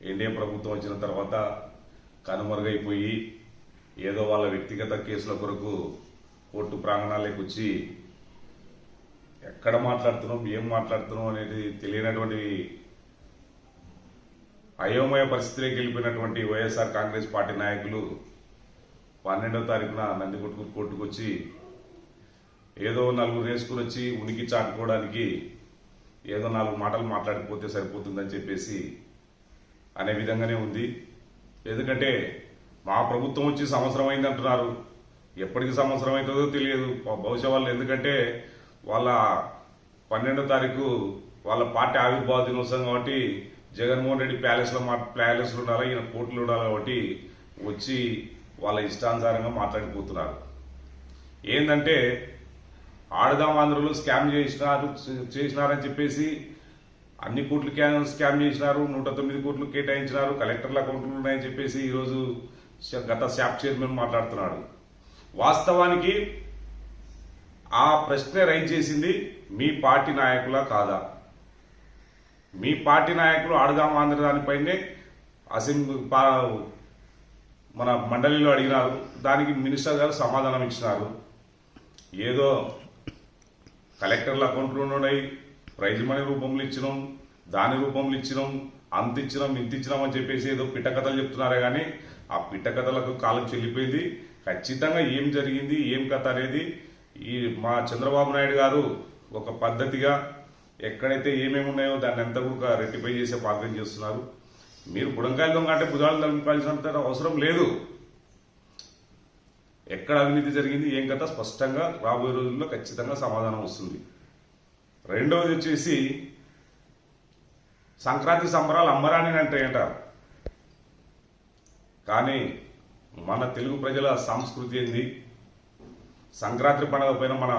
NDA ప్రభుత్వం వచ్చిన తర్వాత కనుమరుగైపోయి ఏదో వాళ్ళ వ్యక్తిగత కేసుల కొరకు కోర్టు ప్రాంగణాలకు వచ్చి ఎక్కడ మాట్లాడుతున్నాం ఏం మాట్లాడుతున్నాం అనేది తెలియనటువంటి అయోమయ పరిస్థితిలోకి వెళ్ళిపోయినటువంటి వైఎస్ఆర్ కాంగ్రెస్ పార్టీ నాయకులు 12వ తారీఖున నందికొట్కూరు కోర్టుకు వచ్చి ఏదో నలుగురు వేసుకుని వచ్చి ఉనికి చాటుకోవడానికి ఏదో 4 మాటలు మాట్లాడిపోతే సరిపోతుందని చెప్పేసి అనే విధంగానే ఉంది. ఎందుకంటే మా ప్రభుత్వం వచ్చి సంవత్సరం అయింది అంటున్నారు. ఎప్పటికి సంవత్సరం అవుతుందో తెలియదు బహుశా వాళ్ళు. ఎందుకంటే వాళ్ళ 12వ తారీఖు వాళ్ళ పార్టీ ఆవిర్భావ దినోత్సవం కాబట్టి జగన్మోహన్ రెడ్డి ప్యాలెస్లో ఉండాలి, ఈయన కోర్టులో ఉండాలి కాబట్టి వచ్చి వాళ్ళ ఇష్టానుసారంగా మాట్లాడిపోతున్నారు. ఏంటంటే ఆడదాం ఆంధ్రలో స్కామ్ చేసినారని చెప్పేసి అన్ని కోట్లు స్కామ్ చేసినారు, 109 కోట్లు కేటాయించినారు, కలెక్టర్ల అకౌంట్లు ఉన్నాయని చెప్పేసి ఈరోజు గత శాప్ చైర్మన్ మాట్లాడుతున్నాడు. వాస్తవానికి ఆ ప్రశ్న రైజ్ చేసింది మీ పార్టీ నాయకులా కాదా? మీ పార్టీ నాయకులు ఆడదాం ఆంధ్ర దానిపైనే అసెంబ్లీ మన మండలిలో అడిగినారు. దానికి మినిస్టర్ గారు సమాధానం ఇచ్చినారు. ఏదో కలెక్టర్ల అకౌంట్లు ఉన్నాయి, ప్రైజ్ మనీ రూపంలో ఇచ్చినాం, దాని రూపంలో ఇచ్చినాం, అంత ఇచ్చినాం, ఇంత ఇచ్చినాం అని చెప్పేసి ఏదో పిట్టకథలు చెప్తున్నారే కానీ ఆ పిట్టకథలకు కాలం చెల్లిపోయింది. ఖచ్చితంగా ఏం జరిగింది ఏం కథ అనేది ఈ మా చంద్రబాబు నాయుడు గారు ఒక పద్ధతిగా ఎక్కడైతే ఏమేమి ఉన్నాయో దాన్ని అంతా కూడా రెట్టిఫై చేసే ప్రయత్నం చేస్తున్నారు. మీరు బుడంకాయలు దొంగ అంటే భుజాలు తలపాల్సినంత అవసరం లేదు. ఎక్కడ అవినీతి జరిగింది ఏం కథ స్పష్టంగా రాబోయే రోజుల్లో ఖచ్చితంగా సమాధానం వస్తుంది. రెండవది వచ్చేసి సంక్రాంతి సంబరాలు అమ్మరాని అంటే అంటారు. కానీ మన తెలుగు ప్రజల సంస్కృతి ఏంది, సంక్రాంతి పండుగ పైన మన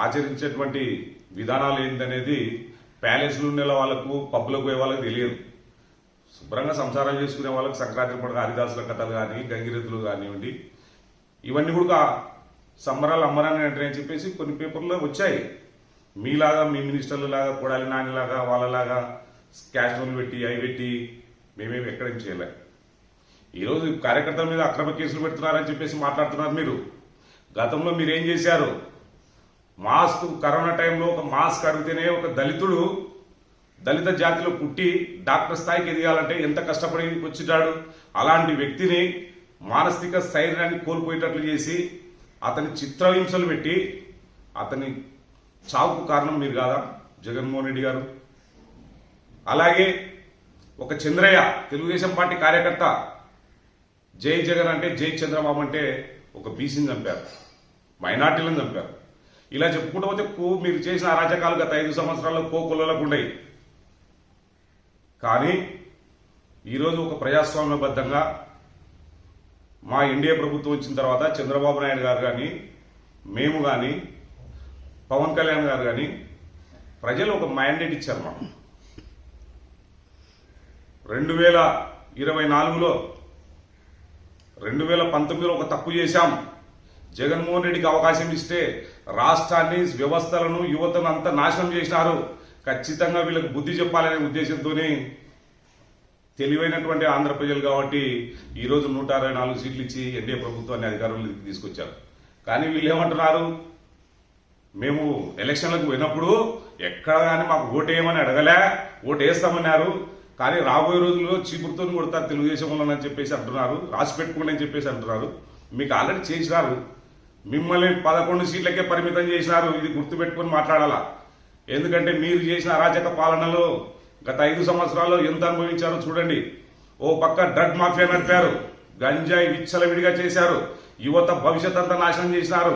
ఆచరించేటువంటి విధానాలు ఏందనేది ప్యాలెస్లు ఉండే వాళ్ళకు పబ్బులకు పోయే వాళ్ళకి తెలియదు. శుభ్రంగా సంసారాలు చేసుకునే వాళ్ళకి సంక్రాంతి పండుగ హరిదాసుల కథలు కానీ గంగిరెద్దులు కానివ్వండి ఇవన్నీ కూడా సంబరాలు అమ్మరాని అంటారని చెప్పేసి కొన్ని పేపర్లో వచ్చాయి. మీలాగా మీ మినిస్టర్ల లాగా కొడాలి నానిలాగా వాళ్ళలాగా క్యాష్ లోన్లు పెట్టి అవి పెట్టి మేమేమి ఎక్కడేం చేయలేం. ఈరోజు కార్యకర్తల మీద అక్రమ కేసులు పెడుతున్నారని చెప్పేసి మాట్లాడుతున్నారు. మీరు గతంలో మీరేం చేశారు? మాస్క్ కరోనా టైంలో ఒక మాస్క్ అడిగితేనే ఒక దళిత జాతిలో పుట్టి డాక్టర్ స్థాయికి ఎదగాలంటే ఎంత కష్టపడి వచ్చిటాడు. అలాంటి వ్యక్తిని మానసిక స్థైర్యాన్ని కోల్పోయేటట్లు చేసి అతని చిత్రహింసలు పెట్టి అతని చావుకు కారణం మీరు కాదా జగన్మోహన్ రెడ్డి గారు? అలాగే ఒక చంద్రయ్య తెలుగుదేశం పార్టీ కార్యకర్త జై జగన్ అంటే జై చంద్రబాబు అంటే ఒక బీసీని చంపారు, మైనార్టీలను చంపారు. ఇలా చెప్పుకుంటూ పోతే మీరు చేసిన అరాచకాలు గత 5 సంవత్సరాల్లో కోకొల్లలకు ఉన్నాయి. కానీ ఈరోజు ఒక ప్రజాస్వామ్యబద్ధంగా మా ఎన్డీఏ ప్రభుత్వం వచ్చిన తర్వాత చంద్రబాబు నాయుడు గారు కానీ మేము కానీ పవన్ కళ్యాణ్ గారు కానీ ప్రజలు ఒక మ్యాండేట్ ఇచ్చారు. మాకు 2024లో 2019లో ఒక తప్పు చేశాం. జగన్మోహన్ రెడ్డికి అవకాశం ఇస్తే రాష్ట్రాన్ని వ్యవస్థలను యువతను అంతా నాశనం చేసినారు. ఖచ్చితంగా వీళ్ళకి బుద్ధి చెప్పాలనే ఉద్దేశంతోనే తెలివైనటువంటి ఆంధ్ర ప్రజలు కాబట్టి ఈరోజు 164 సీట్లు ఇచ్చి ఎన్డీఏ ప్రభుత్వాన్ని అధికారంలోకి తీసుకొచ్చారు. కానీ వీళ్ళు ఏమంటున్నారు? మేము ఎలక్షన్లకు పోయినప్పుడు ఎక్కడ కానీ మాకు ఓటేయమని అడగలే, ఓటు వేస్తామన్నారు. కానీ రాబోయే రోజుల్లో చీపురుతో కొడతారు తెలుగుదేశం వాళ్ళని చెప్పేసి అంటున్నారు, రాసి పెట్టుకోండి అని చెప్పేసి అంటున్నారు. మీకు ఆల్రెడీ చేసినారు. మిమ్మల్ని 11 సీట్లకే పరిమితం చేసినారు. ఇది గుర్తుపెట్టుకుని మాట్లాడాలా. ఎందుకంటే మీరు చేసిన అరాచక పాలనలో గత 5 సంవత్సరాల్లో ఎంత అనుభవించారో చూడండి. ఓ పక్క డ్రగ్ మాఫియా నడిపారు, గంజాయి విచ్చలవిడిగా చేశారు, యువత భవిష్యత్ అంతా నాశనం చేసినారు.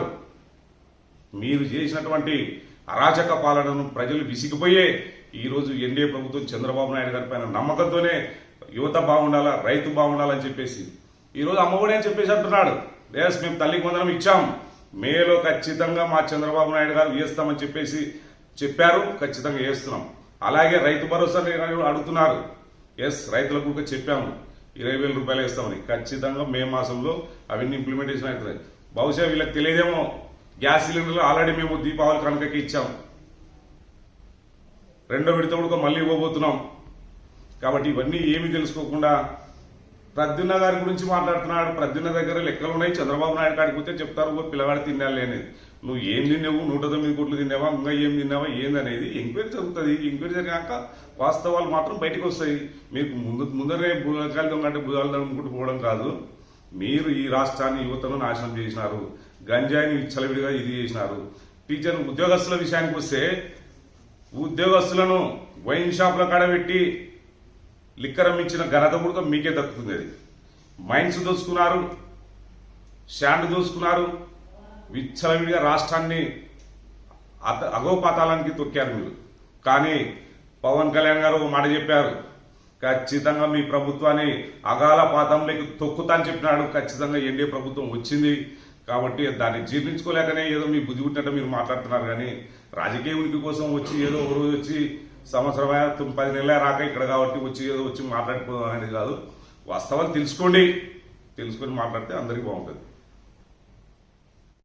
మీరు చేసినటువంటి అరాచక పాలనను ప్రజలు విసిగిపోయే ఈరోజు ఎన్డీఏ ప్రభుత్వం చంద్రబాబు నాయుడు గారి పైన నమ్మకంతోనే యువత బాగుండాలా, రైతు బాగుండాలని చెప్పేసి ఈరోజు అమ్మఒడి అని చెప్పేసి అంటున్నాడు. ఎస్ మేము తల్లికి వందనం ఇచ్చాం, మేలో ఖచ్చితంగా మా చంద్రబాబు నాయుడు గారు వేస్తామని చెప్పేసి చెప్పారు. ఖచ్చితంగా వేస్తున్నాం. అలాగే రైతు భరోసా అడుగుతున్నారు. ఎస్ రైతులకు కూడా చెప్పాము 20,000 రూపాయలు వేస్తామని. ఖచ్చితంగా మే మాసంలో అవన్నీ ఇంప్లిమెంటేషన్ అవుతుంది. బహుశా వీళ్ళకి తెలియదేమో, గ్యాస్ సిలిండర్లు ఆల్రెడీ మేము దీపావళి కనుకకి ఇచ్చాం. 2వ విడత కూడా మళ్ళీ ఇవ్వబోతున్నాం. కాబట్టి ఇవన్నీ ఏమీ తెలుసుకోకుండా ప్రద్యున్న గారి గురించి మాట్లాడుతున్నాడు. ప్రద్యున్న దగ్గర లెక్కలు ఉన్నాయి. చంద్రబాబు నాయుడు కాడికి పోతే చెప్తారు ఓ పిల్లగాడు తినాలి అనేది. నువ్వు ఏం తిన్నావు, 109 కోట్లు తిన్నావా, ఇంకా ఏం తిన్నావా ఏందనేది ఎంక్వైరీ జరుగుతుంది. ఎంక్వైరీ జరిగాక వాస్తవాలు మాత్రం బయటకు వస్తాయి. మీకు ముందరే భూగాలు దొంగంటే భూగాలు దొంగకుంటూ పోవడం కాదు. మీరు ఈ రాష్ట్రాన్ని యువతను నాశనం చేసినారు. గంజాయిని విచ్చలవిడిగా ఇది చేసినారు. టీచర్ ఉద్యోగస్తుల విషయానికి వస్తే ఉద్యోగస్తులను వైన్ షాపుల కాడబెట్టి లిక్కర్ అమ్మించిన ఘనత కూడా మీకే దక్కుతుంది. అది మైన్స్ దోసుకున్నారు, శాండ్ దోసుకున్నారు, విచ్చలవిడిగా రాష్ట్రాన్ని అగోపాతాలానికి తొక్కారు మీరు. కానీ పవన్ కళ్యాణ్ గారు ఒక మాట చెప్పారు, ఖచ్చితంగా మీ ప్రభుత్వాన్ని అగాల పాతంలోకి తొక్కుతా అని చెప్పినాడు. ఖచ్చితంగా ఎన్డీఏ ప్రభుత్వం వచ్చింది కాబట్టి దాన్ని జీర్ణించుకోలేకనే ఏదో మీ బుద్ధి పుట్టినట్టు మీరు మాట్లాడుతున్నారు. కానీ రాజకీయ ఉనికి కోసం వచ్చి ఏదో ఒక రోజు వచ్చి సంవత్సరం 10 నెలలే రాక ఇక్కడ కాబట్టి వచ్చి ఏదో వచ్చి మాట్లాడుకోవడం అనేది కాదు. వాస్తవాలు తెలుసుకొని మాట్లాడితే అందరికీ బాగుంటుంది.